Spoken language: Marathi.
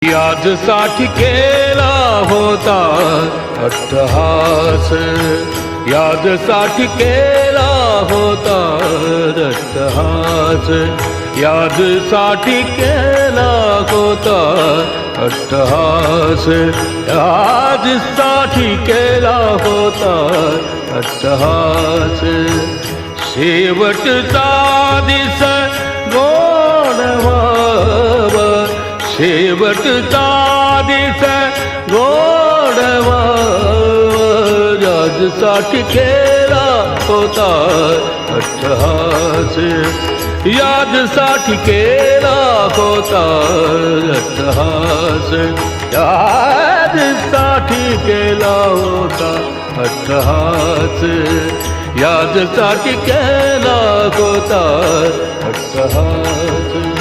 यादसाठी केला होता अट्टहास, यादसाठी केला होता अट्टहास, यादसाठी केला होता अट्टहास, यादसाठी केला होता अट्टहास. शेवटचा दिस गोड व्हावा, शेवटचा दिस गोड व्हावा, यादसाठी केला होता अट्टहास, यादसाठी केला होता अट्टहास, यादसाठी केला होता अट्टहास, यादसाठी केला होता अट्टहास.